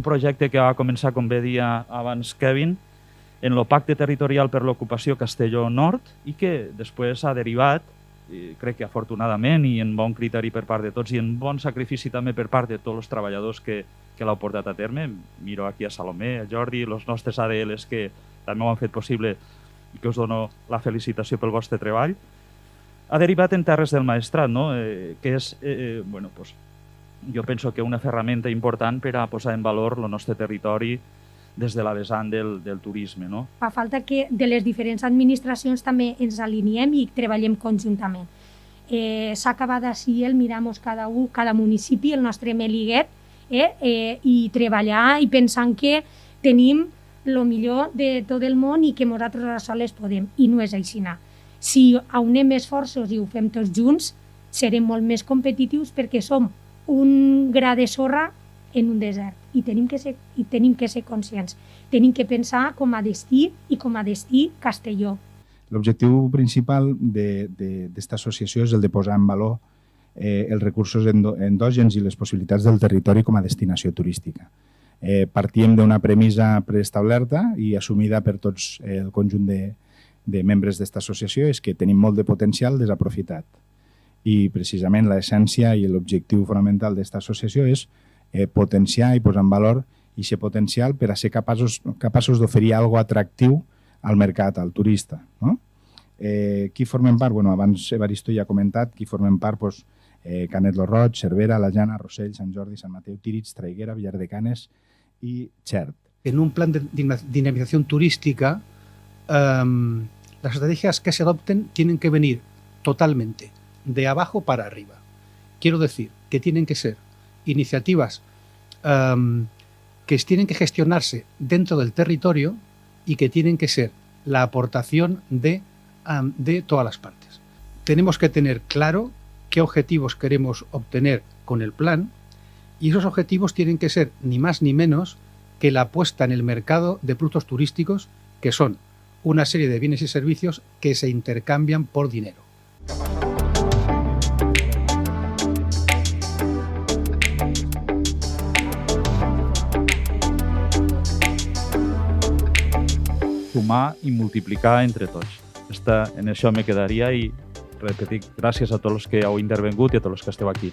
un projecte que va començar, com bé dia abans Kevin, en el Pacte Territorial per l'Ocupació Castelló Nord i que després ha derivat, crec que afortunadament i en bon criteri per part de tots i en bon sacrifici també per part de tots els treballadors que l'heu portat a terme. Miro aquí a Salomé, a Jordi, els nostres ADLs que també ho han fet possible i que us dono la felicitació pel vostre treball. Ha derivat en Terres del Maestrat, no? Que és, jo penso que una ferramenta important per a posar en valor el nostre territori des de la vessant del turisme. No? Fa falta que de les diferents administracions també ens aliniem i treballem conjuntament. S'ha acabat així el miramos cada municipi, el nostre meliguet, i treballar i pensant que tenim el millor de tot el món i que nosaltres soles podem, i no és així. Si aunem esforços i ho fem tots junts, serem molt més competitius perquè som un gra de sorra en un desert i tenim que ser conscients. Tenim que pensar com a destí i com a destí Castelló. L'objectiu principal d'esta associació és el de posar en valor els recursos endògens i les possibilitats del territori com a destinació turística. Partíem d'una premissa preestablerta i assumida per tots el conjunt de membres d'esta associació, és que tenim molt de potencial desaprofitat. I precisament l'essència i l'objectiu fonamental d'esta associació és potenciar i posar en valor aquest potencial per a ser capaços d'oferir alguna cosa atractiu al mercat, al turista. Qui formen part? Abans Evaristo ja ha comentat, qui formen part Canet lo Roig, Cervera, La Jana, Rossell, Sant Jordi, Sant Mateu, Tírig, Traiguera, Villar de Canes y Xert. En un plan de dinamización turística, las estrategias que se adopten tienen que venir totalmente de abajo para arriba. Quiero decir que tienen que ser iniciativas que tienen que gestionarse dentro del territorio y que tienen que ser la aportación de todas las partes. Tenemos que tener claro qué objetivos queremos obtener con el plan y esos objetivos tienen que ser ni más ni menos que la puesta en el mercado de productos turísticos, que son una serie de bienes y servicios que se intercambian por dinero. Sumar i multiplicar entre tots. En això me quedaria i repetir gràcies a tots els que heu intervingut i a tots els que esteu aquí.